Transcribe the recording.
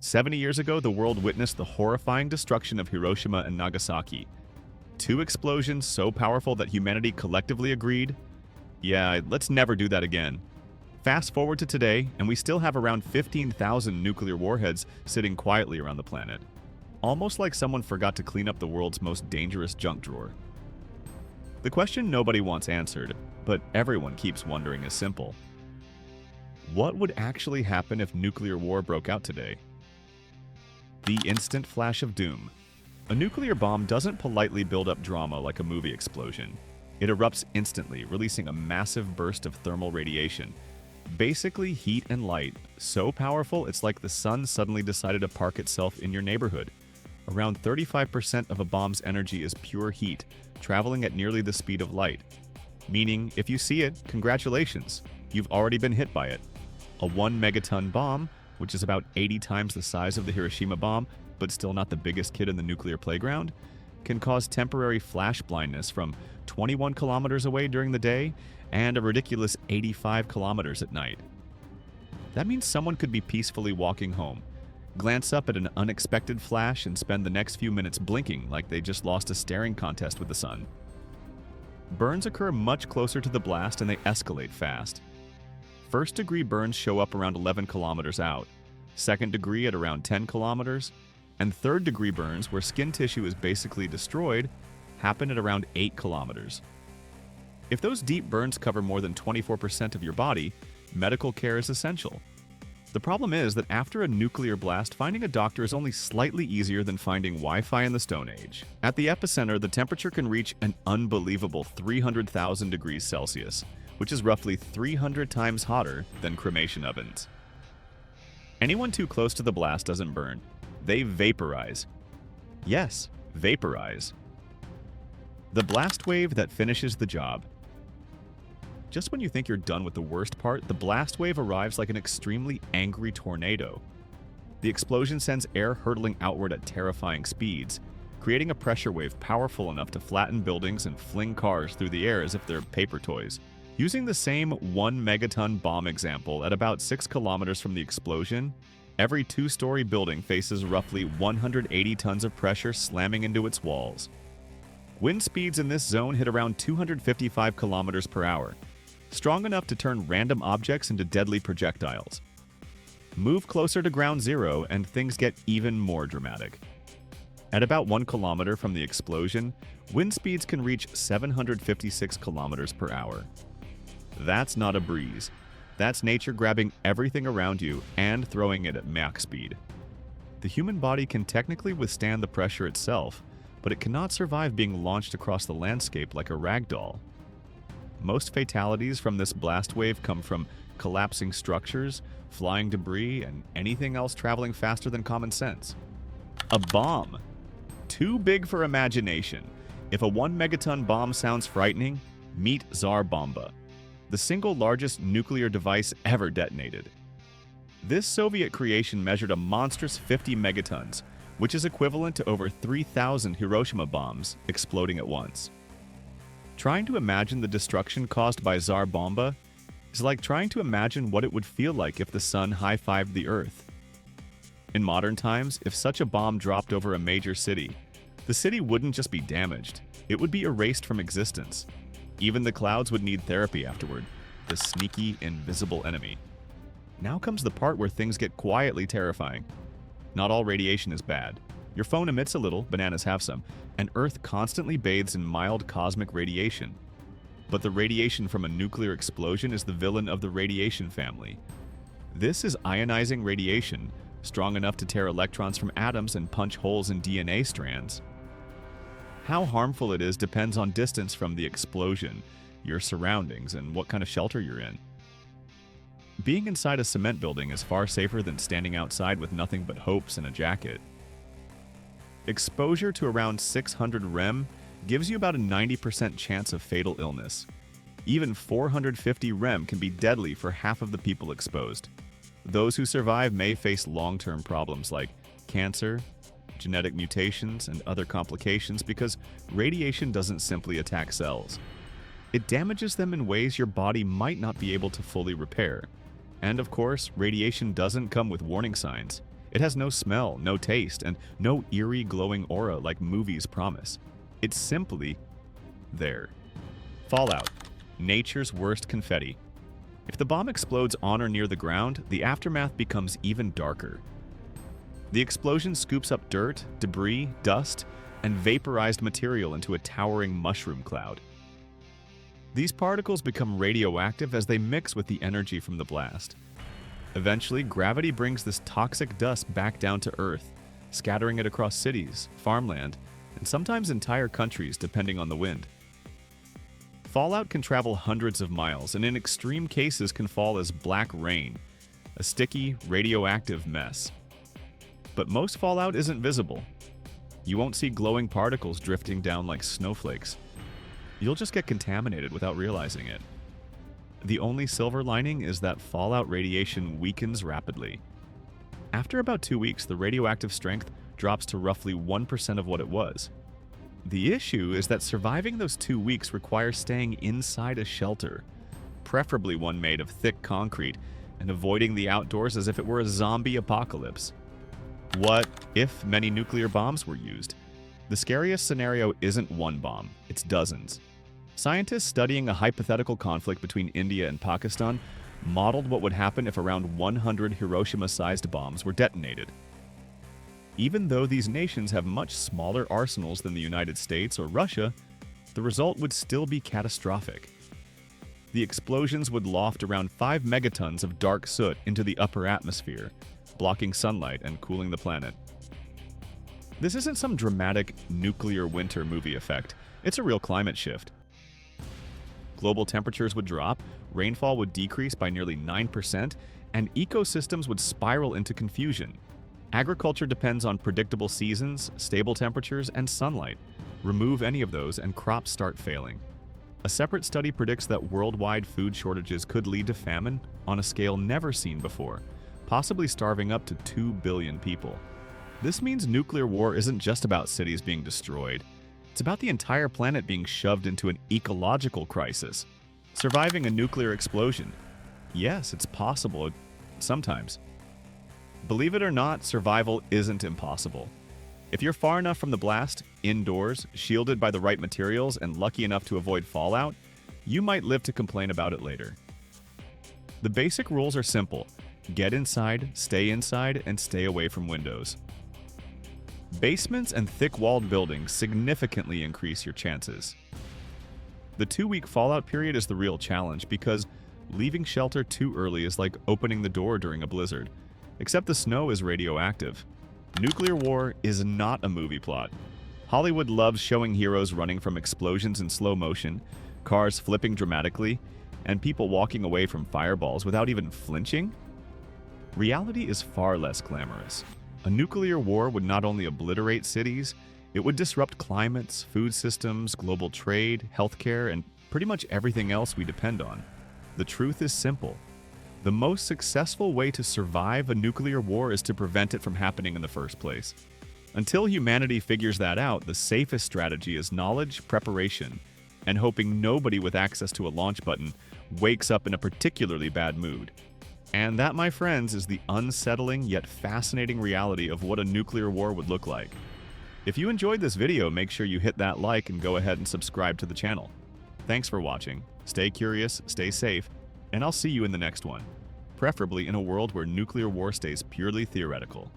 70 years ago, the world witnessed the horrifying destruction of Hiroshima and Nagasaki. Two explosions so powerful that humanity collectively agreed, yeah, let's never do that again. Fast forward to today, and we still have around 15,000 nuclear warheads sitting quietly around the planet. Almost like someone forgot to clean up the world's most dangerous junk drawer. The question nobody wants answered, but everyone keeps wondering, is simple. What would actually happen if nuclear war broke out today? The instant flash of doom. A nuclear bomb doesn't politely build up drama like a movie explosion. It erupts instantly, releasing a massive burst of thermal radiation. Basically heat and light, so powerful it's like the sun suddenly decided to park itself in your neighborhood. Around 35% of a bomb's energy is pure heat, traveling at nearly the speed of light. Meaning, if you see it, congratulations, you've already been hit by it. A 1 megaton bomb, which is about 80 times the size of the Hiroshima bomb, but still not the biggest kid in the nuclear playground, can cause temporary flash blindness from 21 kilometers away during the day and a ridiculous 85 kilometers at night. That means someone could be peacefully walking home, glance up at an unexpected flash, and spend the next few minutes blinking like they just lost a staring contest with the sun. Burns occur much closer to the blast and they escalate fast. First degree burns show up around 11 kilometers out, second degree at around 10 kilometers, and third degree burns, where skin tissue is basically destroyed, happen at around 8 kilometers. If those deep burns cover more than 24% of your body, medical care is essential. The problem is that after a nuclear blast, finding a doctor is only slightly easier than finding Wi-Fi in the Stone Age. At the epicenter, the temperature can reach an unbelievable 300,000 degrees Celsius, which is roughly 300 times hotter than cremation ovens. Anyone too close to the blast doesn't burn. They vaporize. Yes, vaporize. The blast wave that finishes the job. Just when you think you're done with the worst part, the blast wave arrives like an extremely angry tornado. The explosion sends air hurtling outward at terrifying speeds, creating a pressure wave powerful enough to flatten buildings and fling cars through the air as if they're paper toys. Using the same 1 megaton bomb example, at about 6 kilometers from the explosion, every two-story building faces roughly 180 tons of pressure slamming into its walls. Wind speeds in this zone hit around 255 kilometers per hour, strong enough to turn random objects into deadly projectiles. Move closer to ground zero and things get even more dramatic. At about 1 kilometer from the explosion, wind speeds can reach 756 kilometers per hour. That's not a breeze. That's nature grabbing everything around you and throwing it at Mach speed. The human body can technically withstand the pressure itself, but it cannot survive being launched across the landscape like a rag doll. Most fatalities from this blast wave come from collapsing structures, flying debris, and anything else traveling faster than common sense. A bomb. Too big for imagination. If a 1 megaton bomb sounds frightening, meet Tsar Bomba, the single largest nuclear device ever detonated. This Soviet creation measured a monstrous 50 megatons, which is equivalent to over 3,000 Hiroshima bombs exploding at once. Trying to imagine the destruction caused by Tsar Bomba is like trying to imagine what it would feel like if the sun high-fived the Earth. In modern times, if such a bomb dropped over a major city, the city wouldn't just be damaged, it would be erased from existence. Even the clouds would need therapy afterward, the sneaky, invisible enemy. Now comes the part where things get quietly terrifying. Not all radiation is bad. Your phone emits a little, bananas have some, and Earth constantly bathes in mild cosmic radiation. But the radiation from a nuclear explosion is the villain of the radiation family. This is ionizing radiation, strong enough to tear electrons from atoms and punch holes in DNA strands. How harmful it is depends on distance from the explosion, your surroundings, and what kind of shelter you're in. Being inside a cement building is far safer than standing outside with nothing but hopes and a jacket. Exposure to around 600 rem gives you about a 90% chance of fatal illness. Even 450 rem can be deadly for half of the people exposed. Those who survive may face long-term problems like cancer, genetic mutations, and other complications because radiation doesn't simply attack cells. It damages them in ways your body might not be able to fully repair. And of course, radiation doesn't come with warning signs. It has no smell, no taste, and no eerie glowing aura like movies promise. It's simply there. Fallout. Nature's worst confetti. If the bomb explodes on or near the ground, the aftermath becomes even darker. The explosion scoops up dirt, debris, dust, and vaporized material into a towering mushroom cloud. These particles become radioactive as they mix with the energy from the blast. Eventually, gravity brings this toxic dust back down to Earth, scattering it across cities, farmland, and sometimes entire countries depending on the wind. Fallout can travel hundreds of miles and in extreme cases can fall as black rain, a sticky, radioactive mess. But most fallout isn't visible. You won't see glowing particles drifting down like snowflakes. You'll just get contaminated without realizing it. The only silver lining is that fallout radiation weakens rapidly. After about 2 weeks, the radioactive strength drops to roughly 1% of what it was. The issue is that surviving those 2 weeks requires staying inside a shelter, preferably one made of thick concrete, and avoiding the outdoors as if it were a zombie apocalypse. What if many nuclear bombs were used? The scariest scenario isn't one bomb, it's dozens. Scientists studying a hypothetical conflict between India and Pakistan modeled what would happen if around 100 Hiroshima-sized bombs were detonated. Even though these nations have much smaller arsenals than the United States or Russia, the result would still be catastrophic. The explosions would loft around 5 megatons of dark soot into the upper atmosphere, blocking sunlight and cooling the planet. This isn't some dramatic nuclear winter movie effect, it's a real climate shift. Global temperatures would drop, rainfall would decrease by nearly 9%, and ecosystems would spiral into confusion. Agriculture depends on predictable seasons, stable temperatures, and sunlight. Remove any of those and crops start failing. A separate study predicts that worldwide food shortages could lead to famine on a scale never seen before, possibly starving up to 2 billion people. This means nuclear war isn't just about cities being destroyed. It's about the entire planet being shoved into an ecological crisis. Surviving a nuclear explosion. Yes, it's possible, sometimes. Believe it or not, survival isn't impossible. If you're far enough from the blast, indoors, shielded by the right materials, and lucky enough to avoid fallout, you might live to complain about it later. The basic rules are simple. Get inside, and stay away from windows. Basements and thick-walled buildings significantly increase your chances. The 2-week fallout period is the real challenge because leaving shelter too early is like opening the door during a blizzard, except the snow is radioactive. Nuclear war is not a movie plot. Hollywood loves showing heroes running from explosions in slow motion, cars flipping dramatically, and people walking away from fireballs without even flinching. Reality is far less glamorous. A nuclear war would not only obliterate cities, it would disrupt climates, food systems, global trade, healthcare, and pretty much everything else we depend on. The truth is simple. The most successful way to survive a nuclear war is to prevent it from happening in the first place. Until humanity figures that out, the safest strategy is knowledge, preparation, and hoping nobody with access to a launch button wakes up in a particularly bad mood. And that, my friends, is the unsettling yet fascinating reality of what a nuclear war would look like. If you enjoyed this video, make sure you hit that like and go ahead and subscribe to the channel. Thanks for watching. Stay curious, stay safe, and I'll see you in the next one. Preferably in a world where nuclear war stays purely theoretical.